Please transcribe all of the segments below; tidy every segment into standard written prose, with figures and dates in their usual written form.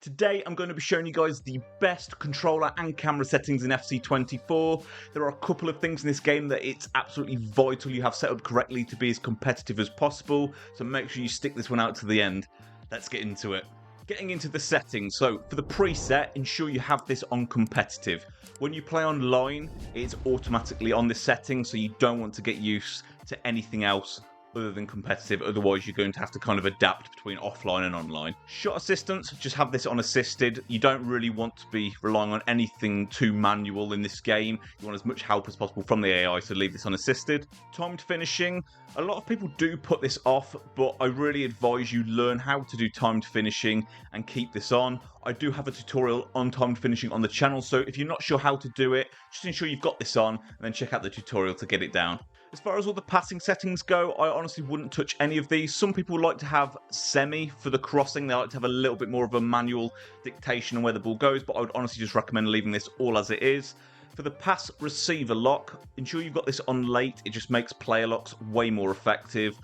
Today I'm going to be showing you guys the best controller and camera settings in FC24. There are a couple of things in this game that it's absolutely vital you have set up correctly to be as competitive as possible, so make sure you stick this one out to the end. Let's get into it. Getting into the settings, so for the preset, ensure you have this on competitive. When you play online, it's automatically on this setting, so you don't want to get used to anything else other than competitive, otherwise you're going to have to kind of adapt between offline and online. Shot assistance, just have this on assisted. You don't really want to be relying on anything too manual in this game. You want as much help as possible from the AI, so leave this on assisted. Timed finishing, a lot of people do put this off, but I really advise you learn how to do timed finishing and keep this on. I do have a tutorial on timed finishing on the channel, so if you're not sure how to do it, just ensure you've got this on and then check out the tutorial to get it down. As far as all the passing settings go, I honestly wouldn't touch any of these. Some people like to have semi for the crossing. They like to have a little bit more of a manual dictation on where the ball goes, but I would honestly just recommend leaving this all as it is. For the pass receiver lock, ensure you've got this on late. It just makes player locks way more effective.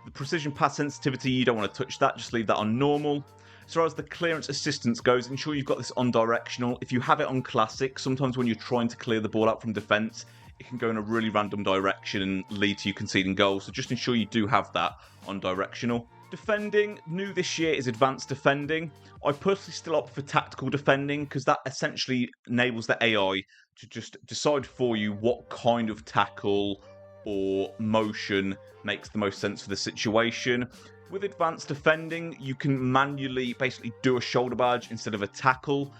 The precision pass sensitivity, you don't want to touch that. Just leave that on normal. As far as the clearance assistance goes, ensure you've got this on directional. If you have it on classic, sometimes when you're trying to clear the ball out from defense, it can go in a really random direction and lead to you conceding goals, so just ensure you do have that on directional. Defending, new this year, is advanced defending. I personally still opt for tactical defending because that essentially enables the AI to just decide for you what kind of tackle or motion makes the most sense for the situation. With advanced defending, you can manually basically do a shoulder barge instead of a tackle,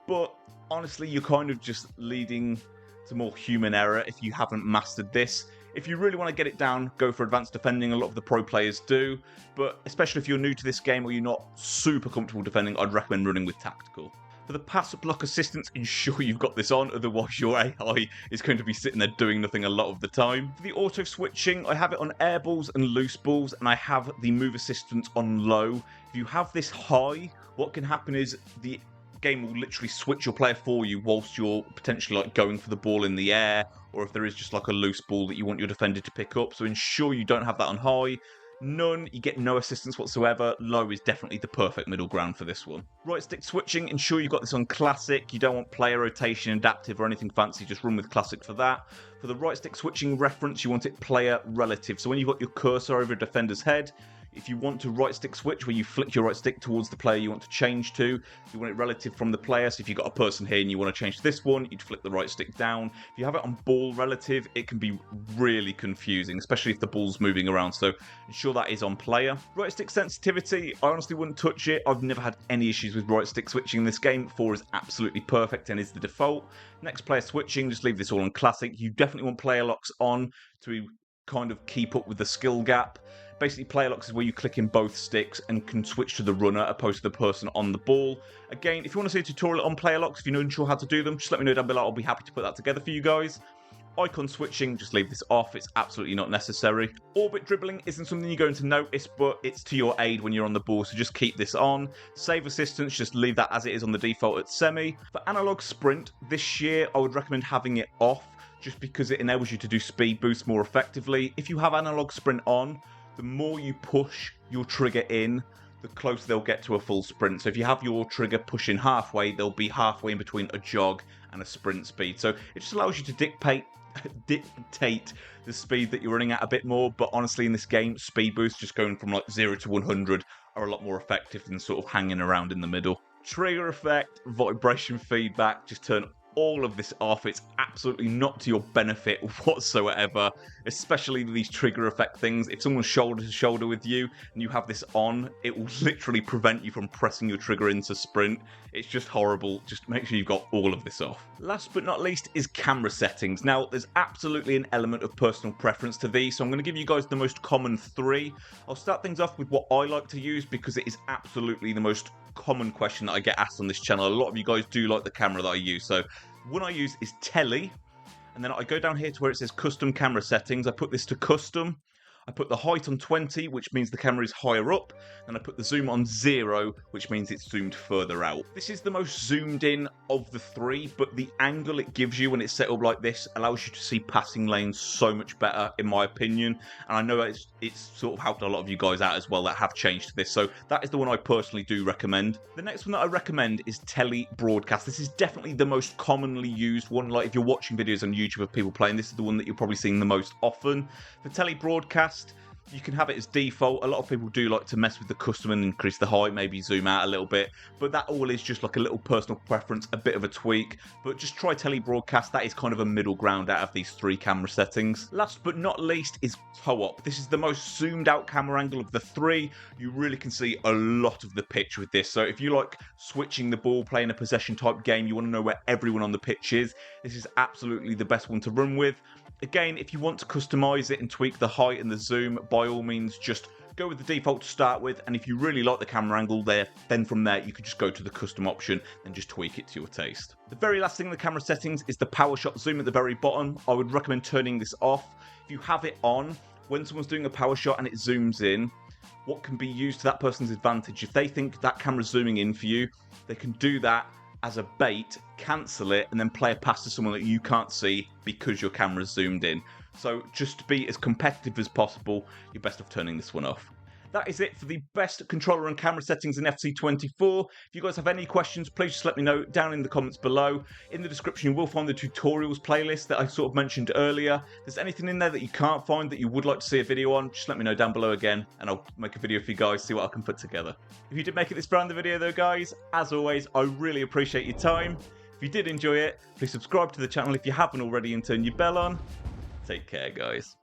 but honestly, you're kind of just leading to more human error if you haven't mastered this. If you really want to get it down, go for advanced defending. A lot of the pro players do, but especially if you're new to this game or you're not super comfortable defending, I'd recommend running with tactical. For the pass block assistance, ensure you've got this on, otherwise your AI is going to be sitting there doing nothing a lot of the time. For the auto switching, I have it on air balls and loose balls, and I have the move assistance on low. If you have this high, what can happen is the game will literally switch your player for you whilst you're potentially like going for the ball in the air, or if there is just like a loose ball that you want your defender to pick up. So ensure you don't have that on high. None, you get no assistance whatsoever. Low is definitely the perfect middle ground for this one. Right stick switching, ensure you've got this on classic. You don't want player rotation, adaptive or anything fancy, just run with classic for that. For the right stick switching reference, you want it player relative. So when you've got your cursor over a defender's head, if you want to right stick switch where you flick your right stick towards the player you want to change to, you want it relative from the player. So if you've got a person here and you want to change to this one, you'd flick the right stick down. If you have it on ball relative, it can be really confusing, especially if the ball's moving around. So ensure that is on player. Right stick sensitivity, I honestly wouldn't touch it. I've never had any issues with right stick switching in this game. 4 is absolutely perfect and is the default. Next, player switching, just leave this all on classic. You definitely want player locks on to kind of keep up with the skill gap. Basically, player locks is where you click in both sticks and can switch to the runner opposed to the person on the ball. Again, if you want to see a tutorial on player locks, if you're not sure how to do them, just let me know down below. I'll be happy to put that together for you guys. Icon switching, just leave this off. It's absolutely not necessary. Orbit dribbling isn't something you're going to notice, but it's to your aid when you're on the ball, so just keep this on. Save assistance, just leave that as it is on the default at semi. For analog sprint, this year I would recommend having it off, just because it enables you to do speed boosts more effectively. If you have analog sprint on, the more you push your trigger in, the closer they'll get to a full sprint. So if you have your trigger pushing halfway, they'll be halfway in between a jog and a sprint speed. So it just allows you to dictate the speed that you're running at a bit more. But honestly, in this game, speed boosts just going from like 0 to 100 are a lot more effective than sort of hanging around in the middle. Trigger effect, vibration feedback, just turn all of this off. It's absolutely not to your benefit whatsoever, especially these trigger effect things. If someone's shoulder to shoulder with you and you have this on, it will literally prevent you from pressing your trigger into sprint. It's just horrible. Just make sure you've got all of this off. Last but not least is camera settings. Now, there's absolutely an element of personal preference to these, so I'm going to give you guys the most common 3. I'll start things off with what I like to use because it is absolutely the most common question that I get asked on this channel. A lot of you guys do like the camera that I use, so one I use is Telly, and then I go down here to where it says custom camera settings. I put this to custom. I put the height on 20, which means the camera is higher up, and I put the zoom on 0, which means it's zoomed further out. This is the most zoomed in of the three, but the angle it gives you when it's set up like this allows you to see passing lanes so much better, in my opinion, and I know it's sort of helped a lot of you guys out as well that have changed to this, so that is the one I personally do recommend. The next one that I recommend is tele broadcast. This is definitely the most commonly used one. Like if you're watching videos on YouTube of people playing, this is the one that you're probably seeing the most often. For tele broadcast, you can have it as default. A lot of people do like to mess with the custom and increase the height, maybe zoom out a little bit, but that all is just like a little personal preference, a bit of a tweak. But just try tele broadcast. That is kind of a middle ground out of these three camera settings. Last but not least is co-op. This is the most zoomed out camera angle of the three. You really can see a lot of the pitch with this. So if you like switching the ball, playing a possession type game, you want to know where everyone on the pitch is, this is absolutely the best one to run with. Again, if you want to customize it and tweak the height and the zoom, by all means, just go with the default to start with. And if you really like the camera angle there, then from there, you could just go to the custom option and just tweak it to your taste. The very last thing in the camera settings is the power shot zoom at the very bottom. I would recommend turning this off. If you have it on, when someone's doing a power shot and it zooms in, what can be used to that person's advantage? If they think that camera's zooming in for you, they can do that as a bait, cancel it, and then play a pass to someone that you can't see because your camera's zoomed in. So just to be as competitive as possible, you're best off turning this one off. That is it for the best controller and camera settings in FC24. If you guys have any questions, please just let me know down in the comments below. In the description, you will find the tutorials playlist that I sort of mentioned earlier. If there's anything in there that you can't find that you would like to see a video on, just let me know down below again, and I'll make a video for you guys, see what I can put together. If you did make it this far in the video though, guys, as always, I really appreciate your time. If you did enjoy it, please subscribe to the channel if you haven't already and turn your bell on. Take care, guys.